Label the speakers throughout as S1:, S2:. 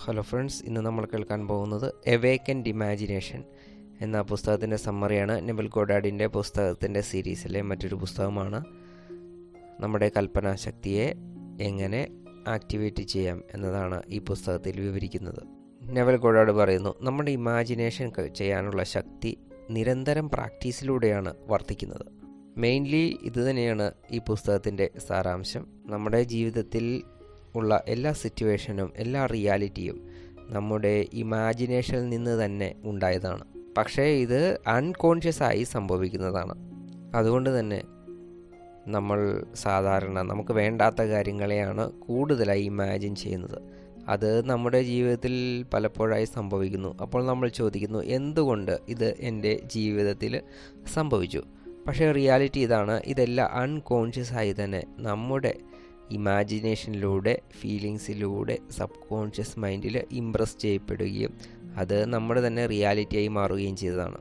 S1: Hello friends, ഇന്ന് നമ്മൾ കേൾക്കാൻ പോകുന്നത് എവേക്കൻഡ് ഇമാജിനേഷൻ എന്ന പുസ്തകത്തിൻ്റെ സമ്മറിയാണ്. നെവിൽ ഗോഡാർഡിൻ്റെ പുസ്തകത്തിൻ്റെ സീരീസിലെ മറ്റൊരു പുസ്തകമാണ്. നമ്മുടെ കൽപ്പനാശക്തിയെ എങ്ങനെ ആക്ടിവേറ്റ് ചെയ്യാം എന്നതാണ് ഈ പുസ്തകത്തിൽ വിവരിക്കുന്നത്. നെവിൽ ഗോഡാർഡ് പറയുന്നു, നമ്മുടെ ഇമാജിനേഷൻ ചെയ്യാനുള്ള ശക്തി നിരന്തരം പ്രാക്ടീസിലൂടെയാണ് വർദ്ധിക്കുന്നത്. മെയിൻലി ഇത് തന്നെയാണ് ഈ പുസ്തകത്തിൻ്റെ സാരാംശം. നമ്മുടെ ജീവിതത്തിൽ ഉള്ള എല്ലാ സിറ്റുവേഷനും എല്ലാ റിയാലിറ്റിയും നമ്മുടെ ഇമാജിനേഷനിൽ നിന്ന് തന്നെ ഉണ്ടായതാണ്. പക്ഷേ ഇത് അൺകോൺഷ്യസ് ആയി സംഭവിക്കുന്നതാണ്. അതുകൊണ്ട് തന്നെ നമ്മൾ സാധാരണ നമുക്ക് വേണ്ടാത്ത കാര്യങ്ങളെയാണ് കൂടുതലായി ഇമാജിൻ ചെയ്യുന്നത്. അത് നമ്മുടെ ജീവിതത്തിൽ പലപ്പോഴായി സംഭവിക്കുന്നു. അപ്പോൾ നമ്മൾ ചോദിക്കുന്നു, എന്തുകൊണ്ട് ഇത് എൻ്റെ ജീവിതത്തിൽ സംഭവിച്ചു? പക്ഷേ റിയാലിറ്റി ഇതാണ്, ഇതെല്ലാം അൺകോൺഷ്യസ് ആയി തന്നെ നമ്മുടെ ഇമാജിനേഷനിലൂടെ, ഫീലിങ്സിലൂടെ സബ് കോൺഷ്യസ് മൈൻഡിൽ ഇംപ്രസ് ചെയ്യപ്പെടുകയും അത് നമ്മുടെ തന്നെ റിയാലിറ്റിയായി മാറുകയും ചെയ്തതാണ്.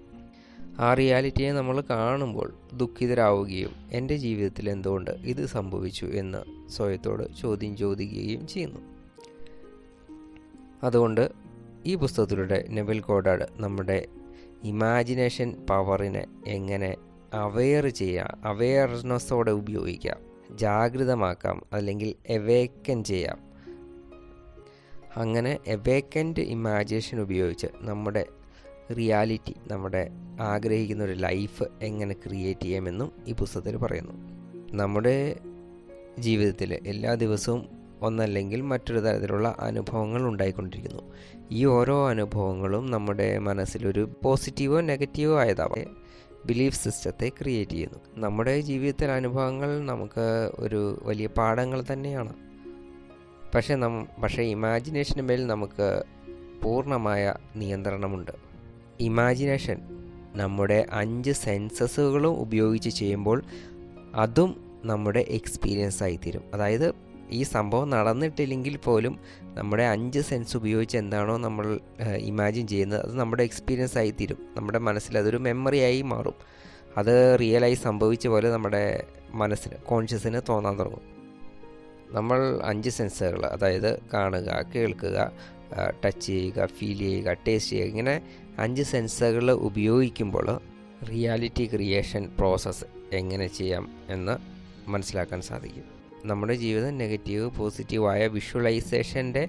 S1: ആ റിയാലിറ്റിയെ നമ്മൾ കാണുമ്പോൾ ദുഃഖിതരാവുകയും എൻ്റെ ജീവിതത്തിൽ എന്തുകൊണ്ട് ഇത് സംഭവിച്ചു എന്ന് സ്വയത്തോട് ചോദ്യം ചോദിക്കുകയും ചെയ്യുന്നു. അതുകൊണ്ട് ഈ പുസ്തകത്തിലൂടെ നെവിൽ ഗോഡാർഡ് നമ്മുടെ ഇമാജിനേഷൻ പവറിനെ എങ്ങനെ അവെയർനെസ്സോടെ ഉപയോഗിക്കാം, ജാഗ്രതമാക്കാം, അല്ലെങ്കിൽ എവേക്കൻ ചെയ്യാം. അങ്ങനെ എവേക്കൻഡ് ഇമാജിനേഷൻ ഉപയോഗിച്ച് നമ്മുടെ റിയാലിറ്റി, നമ്മുടെ ആഗ്രഹിക്കുന്ന ഒരു ലൈഫ് എങ്ങനെ ക്രിയേറ്റ് ചെയ്യാമെന്നും ഈ പുസ്തകത്തിൽ പറയുന്നു. നമ്മുടെ ജീവിതത്തിൽ എല്ലാ ദിവസവും ഒന്നല്ലെങ്കിൽ മറ്റൊരു തരത്തിലുള്ള അനുഭവങ്ങൾ ഉണ്ടായിക്കൊണ്ടിരിക്കുന്നു. ഈ ഓരോ അനുഭവങ്ങളും നമ്മുടെ മനസ്സിലൊരു പോസിറ്റീവോ നെഗറ്റീവോ ആയതാവേ ബിലീഫ് സിസ്റ്റത്തെ ക്രിയേറ്റ് ചെയ്യുന്നു. നമ്മുടെ ജീവിതത്തിലെ അനുഭവങ്ങൾ നമുക്ക് ഒരു വലിയ പാഠങ്ങൾ തന്നെയാണ്. പക്ഷേ ഇമാജിനേഷന് മേൽ നമുക്ക് പൂർണ്ണമായ നിയന്ത്രണമുണ്ട്. ഇമാജിനേഷൻ നമ്മുടെ 5 സെൻസസുകളും ഉപയോഗിച്ച് ചെയ്യുമ്പോൾ അതും നമ്മുടെ എക്സ്പീരിയൻസ് ആയിത്തീരും. അതായത് ഈ സംഭവം നടന്നിട്ടില്ലെങ്കിൽ പോലും നമ്മുടെ 5 സെൻസ് ഉപയോഗിച്ച് എന്താണോ നമ്മൾ ഇമാജിൻ ചെയ്യുന്നത് അത് നമ്മുടെ എക്സ്പീരിയൻസ് ആയിത്തീരും. നമ്മുടെ മനസ്സിൽ അതൊരു മെമ്മറിയായി മാറും. അത് റിയലായി സംഭവിച്ച പോലെ നമ്മുടെ മനസ്സിന്, കോൺഷ്യസിന് തോന്നാൻ തുടങ്ങും. നമ്മൾ 5 സെൻസുകൾ, അതായത് കാണുക, കേൾക്കുക, ടച്ച് ചെയ്യുക, ഫീൽ ചെയ്യുക, ടേസ്റ്റ് ചെയ്യുക, ഇങ്ങനെ 5 സെൻസുകൾ ഉപയോഗിക്കുമ്പോൾ റിയാലിറ്റി ക്രിയേഷൻ പ്രോസസ്സ് എങ്ങനെ ചെയ്യാം എന്ന് മനസ്സിലാക്കാൻ സാധിക്കും. നമ്മുടെ ജീവിതം നെഗറ്റീവ് പോസിറ്റീവായ വിഷ്വലൈസേഷൻ്റെ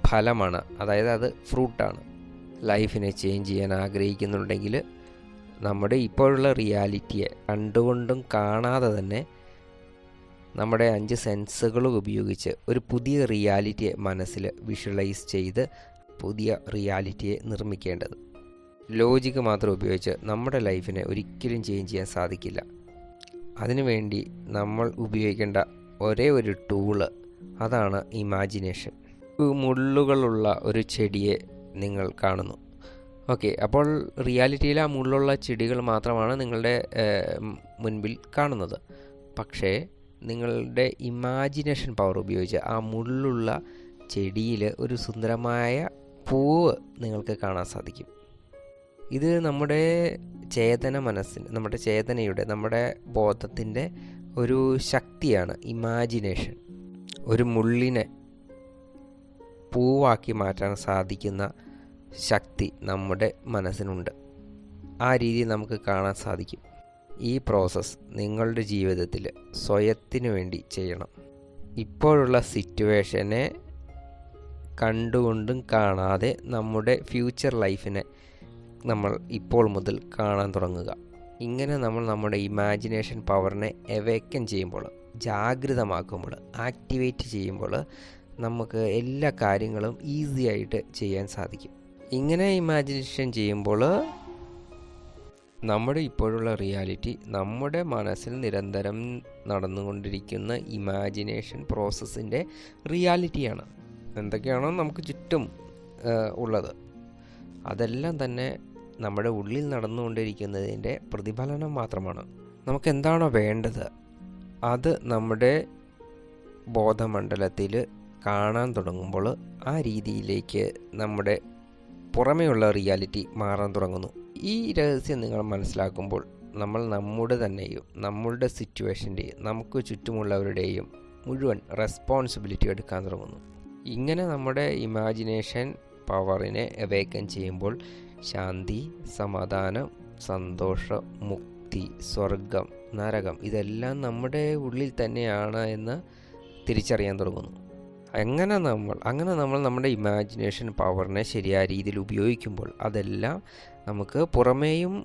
S1: ഫലമാണ്, അതായത് അത് ഫ്രൂട്ടാണ്. ലൈഫിനെ ചേഞ്ച് ചെയ്യാൻ ആഗ്രഹിക്കുന്നുണ്ടെങ്കിൽ നമ്മുടെ ഇപ്പോഴുള്ള റിയാലിറ്റിയെ കണ്ടുകൊണ്ടും കാണാതെ തന്നെ നമ്മുടെ 5 സെൻസുകൾ ഉപയോഗിച്ച് ഒരു പുതിയ റിയാലിറ്റിയെ മനസ്സിൽ വിഷ്വലൈസ് ചെയ്ത് പുതിയ റിയാലിറ്റിയെ നിർമ്മിക്കേണ്ടത്. ലോജിക്ക് മാത്രം ഉപയോഗിച്ച് നമ്മുടെ ലൈഫിനെ ഒരിക്കലും ചേഞ്ച് ചെയ്യാൻ സാധിക്കില്ല. അതിനുവേണ്ടി നമ്മൾ ഉപയോഗിക്കേണ്ട ഒരേ ഒരു ടൂള്, അതാണ് ഇമാജിനേഷൻ. മുള്ളുകളുള്ള ഒരു ചെടിയെ നിങ്ങൾ കാണുന്നു. ഓക്കെ, അപ്പോൾ റിയാലിറ്റിയിൽ ആ മുള്ളുള്ള ചെടികൾ മാത്രമാണ് നിങ്ങളുടെ മുൻപിൽ കാണുന്നത്. പക്ഷേ നിങ്ങളുടെ ഇമാജിനേഷൻ പവർ ഉപയോഗിച്ച് ആ മുള്ളുള്ള ചെടിയിൽ ഒരു സുന്ദരമായ പൂവ് നിങ്ങൾക്ക് കാണാൻ സാധിക്കും. ഇത് നമ്മുടെ മനസ്സിന്, നമ്മുടെ ചേതനയുടെ, നമ്മുടെ ബോധത്തിൻ്റെ ഒരു ശക്തിയാണ് ഇമാജിനേഷൻ. ഒരു മുള്ളിനെ പൂവാക്കി മാറ്റാൻ സാധിക്കുന്ന ശക്തി നമ്മുടെ മനസ്സിനുണ്ട്. ആ രീതി നമുക്ക് കാണാൻ സാധിക്കും. ഈ പ്രോസസ്സ് നിങ്ങളുടെ ജീവിതത്തിൽ സ്വയത്തിനു വേണ്ടി ചെയ്യണം. ഇപ്പോഴുള്ള സിറ്റുവേഷനെ കണ്ടുകൊണ്ടും കാണാതെ നമ്മുടെ ഫ്യൂച്ചർ ലൈഫിനെ നമ്മൾ ഇപ്പോൾ മുതൽ കാണാൻ തുടങ്ങുക. ഇങ്ങനെ നമ്മൾ നമ്മുടെ ഇമാജിനേഷൻ പവറിനെ എവേക്കൻ ചെയ്യുമ്പോൾ, ജാഗ്രതമാക്കുമ്പോൾ, ആക്ടിവേറ്റ് ചെയ്യുമ്പോൾ നമുക്ക് എല്ലാ കാര്യങ്ങളും ഈസി ആയിട്ട് ചെയ്യാൻ സാധിക്കും. ഇങ്ങനെ ഇമാജിനേഷൻ ചെയ്യുമ്പോൾ നമ്മുടെ ഇപ്പോഴുള്ള റിയാലിറ്റി നമ്മുടെ മനസ്സിൽ നിരന്തരം നടന്നുകൊണ്ടിരിക്കുന്ന ഇമാജിനേഷൻ പ്രോസസ്സിൻ്റെ റിയാലിറ്റിയാണ്. എന്തൊക്കെയാണോ നമുക്ക് ചുറ്റും ഉള്ളത് അതെല്ലാം തന്നെ നമ്മുടെ ഉള്ളിൽ നടന്നുകൊണ്ടിരിക്കുന്നതിൻ്റെ പ്രതിഫലനം മാത്രമാണ്. നമുക്ക് എന്താണോ വേണ്ടത് അത് നമ്മുടെ ബോധമണ്ഡലത്തിൽ കാണാൻ തുടങ്ങുമ്പോൾ ആ രീതിയിലേക്ക് നമ്മുടെ പുറമേയുള്ള റിയാലിറ്റി മാറാൻ തുടങ്ങുന്നു. ഈ രഹസ്യം നിങ്ങൾ മനസ്സിലാക്കുമ്പോൾ നമ്മൾ നമ്മുടെ തന്നെയും നമ്മളുടെ സിറ്റുവേഷൻ്റെയും നമുക്ക് ചുറ്റുമുള്ളവരുടെയും മുഴുവൻ റെസ്പോൺസിബിലിറ്റി എടുക്കാൻ തുടങ്ങുന്നു. ഇങ്ങനെ നമ്മുടെ ഇമാജിനേഷൻ പവറിനെ അവേക്കൻ ചെയ്യുമ്പോൾ ശാന്തി, സമാധാനം, സന്തോഷം, മുക്തി, സ്വർഗം, നരകം ഇതെല്ലാം നമ്മുടെ ഉള്ളിൽ തന്നെയാണ് എന്ന് തിരിച്ചറിയാൻ തുടങ്ങുന്നു. അങ്ങനെ നമ്മൾ നമ്മുടെ ഇമാജിനേഷൻ പവറിനെ ശരിയായ രീതിയിൽ ഉപയോഗിക്കുമ്പോൾ അതെല്ലാം നമുക്ക് പുറമേയും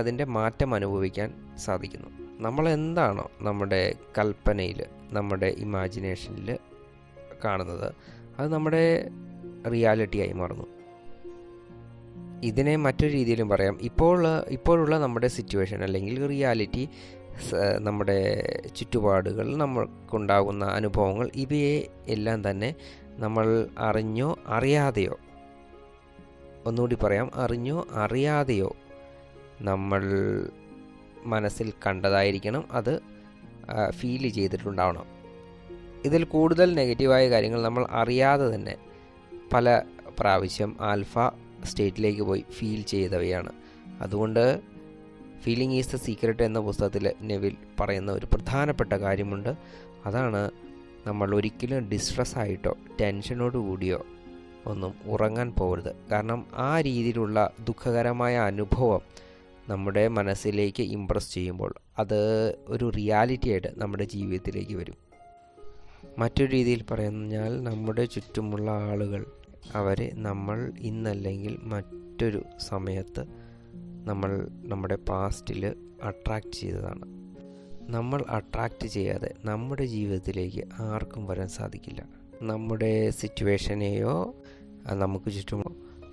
S1: അതിൻ്റെ മാറ്റം അനുഭവിക്കാൻ സാധിക്കുന്നു. നമ്മളെന്താണോ നമ്മുടെ കൽപ്പനയിൽ, നമ്മുടെ ഇമാജിനേഷനിൽ കാണുന്നത്, അത് നമ്മുടെ റിയാലിറ്റിയായി മാറുന്നു. ഇതിനെ മറ്റൊരു രീതിയിലും പറയാം. ഇപ്പോഴുള്ള നമ്മുടെ സിറ്റുവേഷൻ അല്ലെങ്കിൽ റിയാലിറ്റി, നമ്മുടെ ചുറ്റുപാടുകൾ, നമ്മൾക്കുണ്ടാകുന്ന അനുഭവങ്ങൾ, ഇവയെ എല്ലാം തന്നെ നമ്മൾ അറിഞ്ഞോ അറിയാതെയോ, ഒന്നുകൂടി പറയാം, അറിഞ്ഞോ അറിയാതെയോ നമ്മൾ മനസ്സിൽ കണ്ടതായിരിക്കണം, അത് ഫീൽ ചെയ്തിട്ടുണ്ടാവണം. ഇതിൽ കൂടുതൽ നെഗറ്റീവായ കാര്യങ്ങൾ നമ്മൾ അറിയാതെ തന്നെ പല പ്രാവശ്യം ആൽഫ സ്റ്റേറ്റിലേക്ക് പോയി ഫീൽ ചെയ്തവയാണ്. അതുകൊണ്ട് ഫീലിംഗ് ഈസ് ദ സീക്രട്ട് എന്ന പുസ്തകത്തിൽ നെവിൽ പറയുന്ന ഒരു പ്രധാനപ്പെട്ട കാര്യമുണ്ട്. അതാണ് നമ്മൾ ഒരിക്കലും ഡിസ്ട്രെസ് ആയിട്ടോ ടെൻഷനോട് കൂടിയോ ഒന്നും ഉറങ്ങാൻ പോകരുത്. കാരണം ആ രീതിയിലുള്ള ദുഃഖകരമായ അനുഭവം നമ്മുടെ മനസ്സിലേക്ക് ഇംപ്രസ് ചെയ്യുമ്പോൾ അത് ഒരു റിയാലിറ്റി ആയിട്ട് നമ്മുടെ ജീവിതത്തിലേക്ക് വരും. മറ്റൊരു രീതിയിൽ പറഞ്ഞാൽ നമ്മുടെ ചുറ്റുമുള്ള ആളുകൾ, അവരെ നമ്മൾ ഇന്നല്ലെങ്കിൽ മറ്റൊരു സമയത്ത് നമ്മുടെ പാസ്റ്റിൽ അട്രാക്റ്റ് ചെയ്തതാണ്. നമ്മൾ അട്രാക്റ്റ് ചെയ്യാതെ നമ്മുടെ ജീവിതത്തിലേക്ക് ആർക്കും വരാൻ സാധിക്കില്ല. നമ്മുടെ സിറ്റുവേഷനെയോ നമുക്ക് ചുറ്റും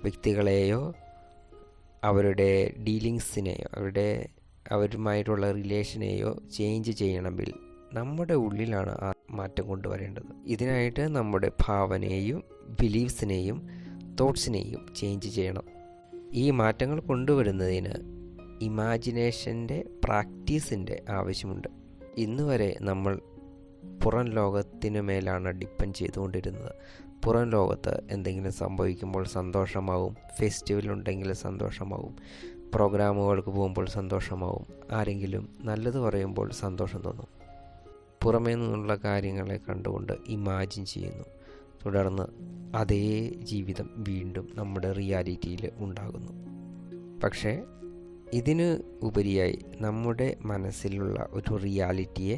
S1: വ്യക്തികളെയോ അവരുടെ ഡീലിങ്സിനെയോ അവരുമായിട്ടുള്ള റിലേഷനെയോ ചേഞ്ച് ചെയ്യണമെങ്കിൽ നമ്മുടെ ഉള്ളിലാണ് ആ മാറ്റം കൊണ്ടുവരേണ്ടത്. ഇതിനായിട്ട് നമ്മുടെ ഭാവനയെയും ബിലീവ്സിനെയും തോട്ട്സിനെയും ചേഞ്ച് ചെയ്യണം. ഈ മാറ്റങ്ങൾ കൊണ്ടുവരുന്നതിന് ഇമാജിനേഷൻ്റെ പ്രാക്ടീസിൻ്റെ ആവശ്യമുണ്ട്. ഇന്ന് വരെ നമ്മൾ പുറം ലോകത്തിന് മേലാണ് ഡിപ്പെൻഡ് ചെയ്തുകൊണ്ടിരുന്നത്. പുറം ലോകത്ത് എന്തെങ്കിലും സംഭവിക്കുമ്പോൾ സന്തോഷമാവും, ഫെസ്റ്റിവൽ ഉണ്ടെങ്കിൽ സന്തോഷമാവും, പ്രോഗ്രാമുകൾക്ക് പോകുമ്പോൾ സന്തോഷമാവും, ആരെങ്കിലും നല്ലത് പറയുമ്പോൾ സന്തോഷം തോന്നും. പുറമേ നിന്നുള്ള കാര്യങ്ങളെ കണ്ടുകൊണ്ട് ഇമാജിൻ ചെയ്യുന്നു. തുടർന്ന് അതേ ജീവിതം വീണ്ടും നമ്മുടെ റിയാലിറ്റിയിൽ ഉണ്ടാകുന്നു. പക്ഷേ ഇതിന് ഉപരിയായി നമ്മുടെ മനസ്സിലുള്ള ഒരു റിയാലിറ്റിയെ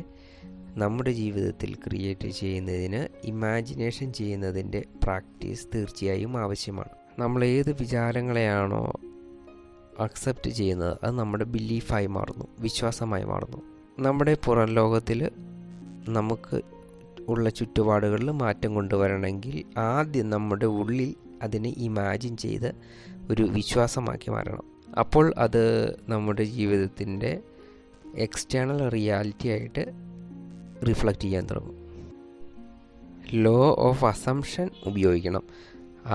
S1: നമ്മുടെ ജീവിതത്തിൽ ക്രിയേറ്റ് ചെയ്യുന്നതിന് ഇമാജിനേഷൻ ചെയ്യുന്നതിൻ്റെ പ്രാക്ടീസ് തീർച്ചയായും ആവശ്യമാണ്. നമ്മൾ ഏത് വിചാരങ്ങളെയാണോ അക്സെപ്റ്റ് ചെയ്യുന്നത് അത് നമ്മുടെ ബിലീഫായി മാറുന്നു, വിശ്വാസമായി മാറുന്നു. നമ്മുടെ പുറം ലോകത്തിൽ നമുക്ക് ഉള്ള ചുറ്റുപാടുകളിൽ മാറ്റം കൊണ്ടുവരണമെങ്കിൽ ആദ്യം നമ്മുടെ ഉള്ളിൽ അതിനെ ഇമാജിൻ ചെയ്ത് ഒരു വിശ്വാസമാക്കി മാറണം. അപ്പോൾ അത് നമ്മുടെ ജീവിതത്തിൻ്റെ എക്സ്റ്റേണൽ റിയാലിറ്റി ആയിട്ട് റിഫ്ലക്റ്റ് ചെയ്യാൻ തുടങ്ങും. ലോ ഓഫ് അസംഷൻ ഉപയോഗിക്കണം.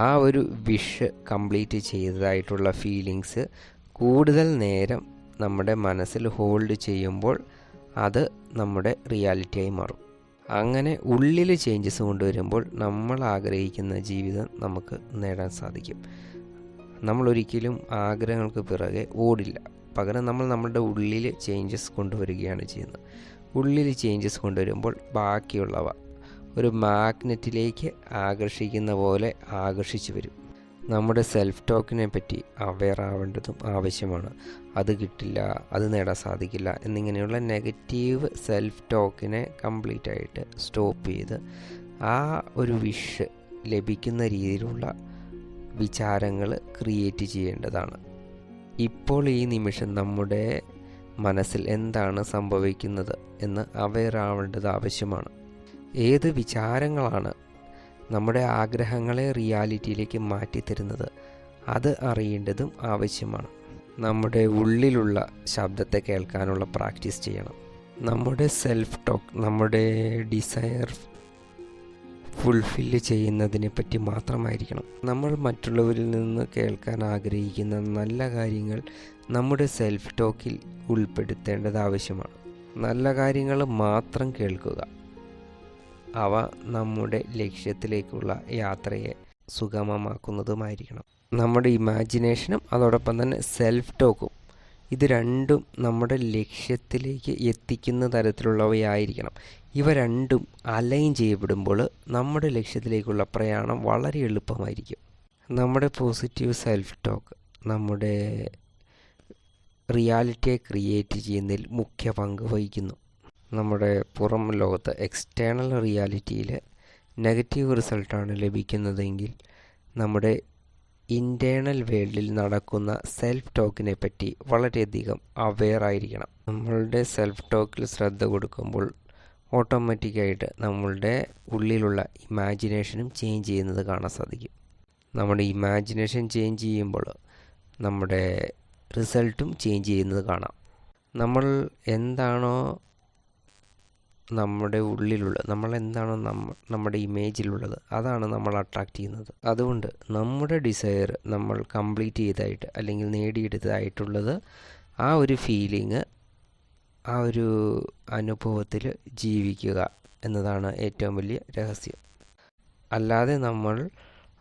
S1: ആ ഒരു വിഷ് കംപ്ലീറ്റ് ചെയ്തതായിട്ടുള്ള ഫീലിങ്സ് കൂടുതൽ നേരം നമ്മുടെ മനസ്സിൽ ഹോൾഡ് ചെയ്യുമ്പോൾ അത് നമ്മുടെ റിയാലിറ്റിയായി മാറും. അങ്ങനെ ഉള്ളിൽ ചേഞ്ചസ് കൊണ്ടുവരുമ്പോൾ നമ്മൾ ആഗ്രഹിക്കുന്ന ജീവിതം നമുക്ക് നേടാൻ സാധിക്കും. നമ്മളൊരിക്കലും ആഗ്രഹങ്ങൾക്ക് പിറകെ ഓടില്ല. പകരം നമ്മളുടെ ഉള്ളിൽ ചേഞ്ചസ് കൊണ്ടുവരികയാണ് ചെയ്യുന്നത്. ഉള്ളിൽ ചേഞ്ചസ് കൊണ്ടുവരുമ്പോൾ ബാക്കിയുള്ളവ ഒരു മാഗ്നറ്റിലേക്ക് ആകർഷിക്കുന്ന പോലെ ആകർഷിച്ചു വരും. നമ്മുടെ സെൽഫ് ടോക്കിനെ പറ്റി അവെയർ ആവേണ്ടതും ആവശ്യമാണ്. അത് കിട്ടില്ല, അത് നേടാൻ സാധിക്കില്ല എന്നിങ്ങനെയുള്ള നെഗറ്റീവ് സെൽഫ് ടോക്കിനെ കംപ്ലീറ്റ് ആയിട്ട് സ്റ്റോപ്പ് ചെയ്ത് ആ ഒരു വിഷ് ലഭിക്കുന്ന രീതിയിലുള്ള വിചാരങ്ങൾ ക്രിയേറ്റ് ചെയ്യേണ്ടതാണ്. ഇപ്പോൾ ഈ നിമിഷം നമ്മുടെ മനസ്സിൽ എന്താണ് സംഭവിക്കുന്നത് എന്ന് അവെയർ ആവേണ്ടത് ആവശ്യമാണ്. ഏത് വിചാരങ്ങളാണ് നമ്മുടെ ആഗ്രഹങ്ങളെ റിയാലിറ്റിയിലേക്ക് മാറ്റിത്തരുന്നത് അത് അറിയേണ്ടതും ആവശ്യമാണ്. നമ്മുടെ ഉള്ളിലുള്ള ശബ്ദത്തെ കേൾക്കാനുള്ള പ്രാക്ടീസ് ചെയ്യണം. നമ്മുടെ സെൽഫ് ടോക്ക് നമ്മുടെ ഡിസയർ ഫുൾഫില്ല് ചെയ്യുന്നതിനെ പറ്റി മാത്രമായിരിക്കണം. നമ്മൾ മറ്റുള്ളവരിൽ നിന്ന് കേൾക്കാൻ ആഗ്രഹിക്കുന്ന നല്ല കാര്യങ്ങൾ നമ്മുടെ സെൽഫ് ടോക്കിൽ ഉൾപ്പെടുത്തേണ്ടത് ആവശ്യമാണ്. നല്ല കാര്യങ്ങൾ മാത്രം കേൾക്കുക. അവ നമ്മുടെ ലക്ഷ്യത്തിലേക്കുള്ള യാത്രയെ സുഗമമാക്കുന്നതുമായിരിക്കണം. നമ്മുടെ ഇമാജിനേഷനും അതോടൊപ്പം തന്നെ സെൽഫ് ടോക്കും ഇത് രണ്ടും നമ്മുടെ ലക്ഷ്യത്തിലേക്ക് എത്തിക്കുന്ന തരത്തിലുള്ളവയായിരിക്കണം. ഇവ രണ്ടും അലൈൻ ചെയ്യപ്പെടുമ്പോൾ നമ്മുടെ ലക്ഷ്യത്തിലേക്കുള്ള പ്രയാണം വളരെ എളുപ്പമായിരിക്കും. നമ്മുടെ പോസിറ്റീവ് സെൽഫ് ടോക്ക് നമ്മുടെ റിയാലിറ്റിയെ ക്രിയേറ്റ് ചെയ്യുന്നതിൽ മുഖ്യ പങ്ക് വഹിക്കുന്നു. നമ്മുടെ പുറം ലോകത്ത് എക്സ്റ്റേണൽ റിയാലിറ്റിയിൽ നെഗറ്റീവ് റിസൾട്ടാണ് ലഭിക്കുന്നതെങ്കിൽ നമ്മുടെ ഇൻറ്റേർണൽ വേൾഡിൽ നടക്കുന്ന സെൽഫ് ടോക്കിനെ പറ്റി വളരെയധികം അവെയർ ആയിരിക്കണം. നമ്മളുടെ സെൽഫ് ടോക്കിൽ ശ്രദ്ധ കൊടുക്കുമ്പോൾ ഓട്ടോമാറ്റിക്കായിട്ട് നമ്മളുടെ ഉള്ളിലുള്ള ഇമാജിനേഷനും ചേഞ്ച് ചെയ്യുന്നത് കാണാൻ സാധിക്കും. നമ്മുടെ ഇമാജിനേഷൻ ചേഞ്ച് ചെയ്യുമ്പോൾ നമ്മുടെ റിസൾട്ടും ചേഞ്ച് ചെയ്യുന്നത് കാണാം. നമ്മൾ എന്താണോ നമ്മുടെ ഉള്ളിലുള്ളത്, നമ്മുടെ ഇമേജിലുള്ളത്, അതാണ് നമ്മൾ അട്രാക്റ്റ് ചെയ്യുന്നത്. അതുകൊണ്ട് നമ്മുടെ ഡിസയർ നമ്മൾ കംപ്ലീറ്റ് ചെയ്തതായിട്ട് അല്ലെങ്കിൽ നേടിയെടുത്തതായിട്ടുള്ളത് ആ ഒരു ഫീലിങ്, ആ ഒരു അനുഭവത്തിൽ ജീവിക്കുക എന്നതാണ് ഏറ്റവും വലിയ രഹസ്യം. അല്ലാതെ നമ്മൾ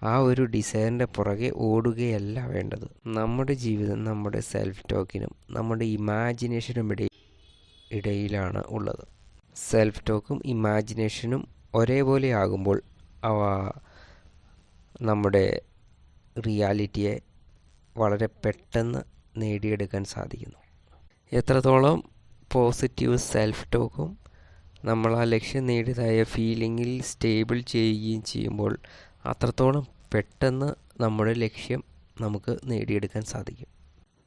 S1: ആ ഒരു ഡിസയറിൻ്റെ പുറകെ ഓടുകയല്ല വേണ്ടത്. നമ്മുടെ ജീവിതം നമ്മുടെ സെൽഫ് ടോക്കിനും നമ്മുടെ ഇമാജിനേഷനും ഇടയിലാണ് ഉള്ളത്. സെൽഫ് ടോക്കും ഇമാജിനേഷനും ഒരേപോലെ ആകുമ്പോൾ അവ നമ്മുടെ റിയാലിറ്റിയെ വളരെ പെട്ടെന്ന് നേടിയെടുക്കാൻ സാധിക്കുന്നു. എത്രത്തോളം പോസിറ്റീവ് സെൽഫ് ടോക്കും നമ്മൾ ആ ലക്ഷ്യം നേടിയതായ ഫീലിങ്ങിൽ സ്റ്റേബിൾ ചെയ്യുകയും ചെയ്യുമ്പോൾ അത്രത്തോളം പെട്ടെന്ന് നമ്മുടെ ലക്ഷ്യം നമുക്ക് നേടിയെടുക്കാൻ സാധിക്കും.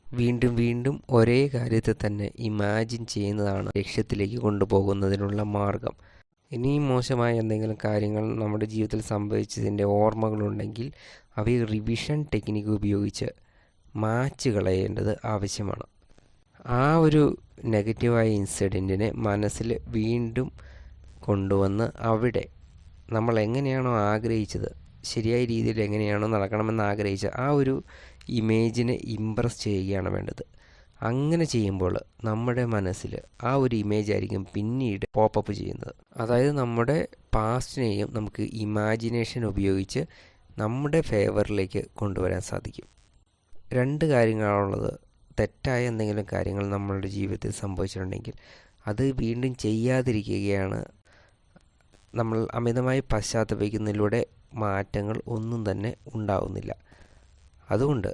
S1: വീണ്ടും വീണ്ടും ഒരേ കാര്യത്തെ തന്നെ ഇമാജിൻ ചെയ്യുന്നതാണ് ലക്ഷ്യത്തിലേക്ക് കൊണ്ടുപോകുന്നതിനുള്ള മാർഗം. ഇനിയും മോശമായ എന്തെങ്കിലും കാര്യങ്ങൾ നമ്മുടെ ജീവിതത്തിൽ സംഭവിച്ചതിൻ്റെ ഓർമ്മകളുണ്ടെങ്കിൽ അവയെ റിവിഷൻ ടെക്നിക്ക് ഉപയോഗിച്ച് മാച്ച് കളയേണ്ടത് ആവശ്യമാണ്. ആ ഒരു നെഗറ്റീവായ ഇൻസിഡൻറ്റിനെ മനസ്സിൽ വീണ്ടും കൊണ്ടുവന്ന് അവിടെ നമ്മൾ എങ്ങനെയാണോ ആഗ്രഹിച്ചത്, ശരിയായ രീതിയിൽ എങ്ങനെയാണോ നടക്കണമെന്ന് ആഗ്രഹിച്ച ആ ഒരു ഇമേജിനെ ഇംപ്രസ് ചെയ്യുകയാണ് വേണ്ടത്. അങ്ങനെ ചെയ്യുമ്പോൾ നമ്മുടെ മനസ്സിൽ ആ ഒരു ഇമേജ് ആയിരിക്കും പിന്നീട് പോപ്പപ്പ് ചെയ്യുന്നത്. അതായത് നമ്മുടെ പാസ്റ്റിനെയും നമുക്ക് ഇമാജിനേഷൻ ഉപയോഗിച്ച് നമ്മുടെ ഫേവറിലേക്ക് കൊണ്ടുവരാൻ സാധിക്കും. രണ്ട് കാര്യങ്ങളാണുള്ളത്. തെറ്റായ എന്തെങ്കിലും കാര്യങ്ങൾ നമ്മളുടെ ജീവിതത്തിൽ സംഭവിച്ചിട്ടുണ്ടെങ്കിൽ അത് വീണ്ടും ചെയ്യാതിരിക്കുകയാണ്. നമ്മൾ അമിതമായി പശ്ചാത്തപിക്കുന്നതിലൂടെ മാറ്റങ്ങൾ ഒന്നും തന്നെ ഉണ്ടാവുന്നില്ല. അതുകൊണ്ട്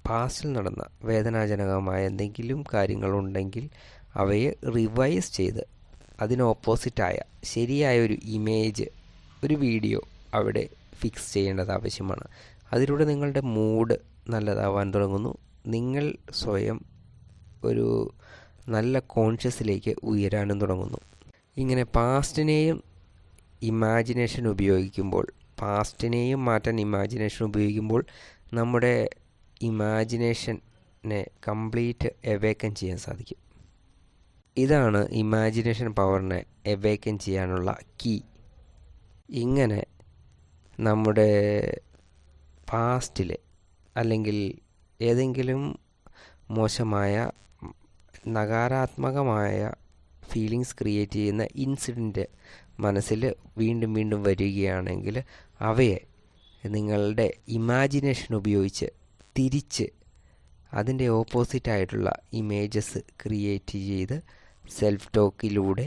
S1: പാസ്റ്റിൽ നടന്ന വേദനാജനകമായ എന്തെങ്കിലും കാര്യങ്ങളുണ്ടെങ്കിൽ അവയെ റിവൈസ് ചെയ്ത് അതിന് ഓപ്പോസിറ്റായ ശരിയായ ഒരു ഇമേജ്, ഒരു വീഡിയോ അവിടെ ഫിക്സ് ചെയ്യേണ്ടത് ആവശ്യമാണ്. അതിലൂടെ നിങ്ങളുടെ മൂഡ് നല്ലതാവാൻ തുടങ്ങുന്നു. നിങ്ങൾ സ്വയം ഒരു നല്ല കോൺഷ്യസിലേക്ക് ഉയരാനും തുടങ്ങുന്നു. ഇങ്ങനെ പാസ്റ്റിനെയും മാറ്റാൻ ഇമാജിനേഷൻ ഉപയോഗിക്കുമ്പോൾ നമ്മുടെ ഇമാജിനേഷനെ കംപ്ലീറ്റ് എവേക്കൻ ചെയ്യാൻ സാധിക്കും. ഇതാണ് ഇമാജിനേഷൻ പവറിനെ എവേക്കൻ ചെയ്യാനുള്ള കീ. ഇങ്ങനെ നമ്മുടെ പാസ്റ്റിലെ അല്ലെങ്കിൽ ഏതെങ്കിലും മോശമായ നകാരാത്മകമായ ഫീലിങ്സ് ക്രിയേറ്റ് ചെയ്യുന്ന ഇൻസിഡൻറ്റ് മനസ്സിൽ വീണ്ടും വീണ്ടും വരികയാണെങ്കിൽ അവയെ നിങ്ങളുടെ ഇമാജിനേഷൻ ഉപയോഗിച്ച് തിരിച്ച് അതിൻ്റെ ഓപ്പോസിറ്റായിട്ടുള്ള ഇമേജസ് ക്രിയേറ്റ് ചെയ്ത് സെൽഫ് ടോക്കിലൂടെ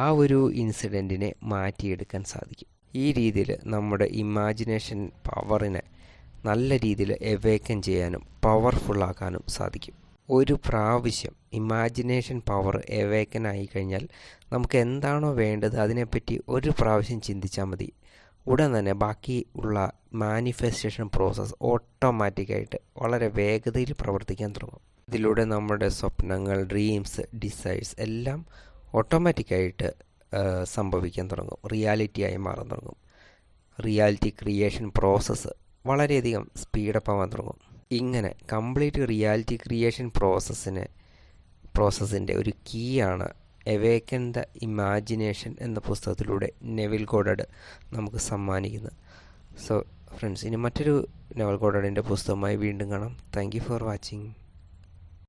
S1: ആ ഒരു ഇൻസിഡൻറ്റിനെ മാറ്റിയെടുക്കാൻ സാധിക്കും. ഈ രീതിയിൽ നമ്മുടെ ഇമാജിനേഷൻ പവറിനെ നല്ല രീതിയിൽ എവേക്കൻ ചെയ്യാനും പവർഫുള്ളാക്കാനും സാധിക്കും. ഒരു പ്രാവശ്യം ഇമാജിനേഷൻ പവർ എവേക്കൻ ആയി കഴിഞ്ഞാൽ നമുക്ക് എന്താണോ വേണ്ടത് അതിനെപ്പറ്റി ഒരു പ്രാവശ്യം ചിന്തിച്ചാൽ മതി. ഉടൻ തന്നെ ബാക്കി ഉള്ള മാനിഫെസ്റ്റേഷൻ പ്രോസസ്സ് ഓട്ടോമാറ്റിക്കായിട്ട് വളരെ വേഗതയിൽ പ്രവർത്തിക്കാൻ തുടങ്ങും. ഇതിലൂടെ നമ്മുടെ സ്വപ്നങ്ങൾ, ഡ്രീംസ്, ഡിസൈർസ് എല്ലാം ഓട്ടോമാറ്റിക്കായിട്ട് സംഭവിക്കാൻ തുടങ്ങും, റിയാലിറ്റിയായി മാറാൻ തുടങ്ങും. റിയാലിറ്റി ക്രിയേഷൻ പ്രോസസ്സ് വളരെയധികം സ്പീഡപ്പ് ആവാൻ തുടങ്ങും. ഇങ്ങനെ കംപ്ലീറ്റ് റിയാലിറ്റി ക്രിയേഷൻ പ്രോസസ്സിൻ്റെ ഒരു കീ ആണ് എവേക്കൻ ദ ഇമാജിനേഷൻ എന്ന പുസ്തകത്തിലൂടെ നെവിൽ ഗോഡഡ് നമുക്ക് സമ്മാനിക്കുന്നത്. സോ ഫ്രണ്ട്സ്, ഇനി മറ്റൊരു നെവിൽ ഗോഡഡിൻ്റെ പുസ്തകമായി വീണ്ടും കാണാം. Thank you for watching.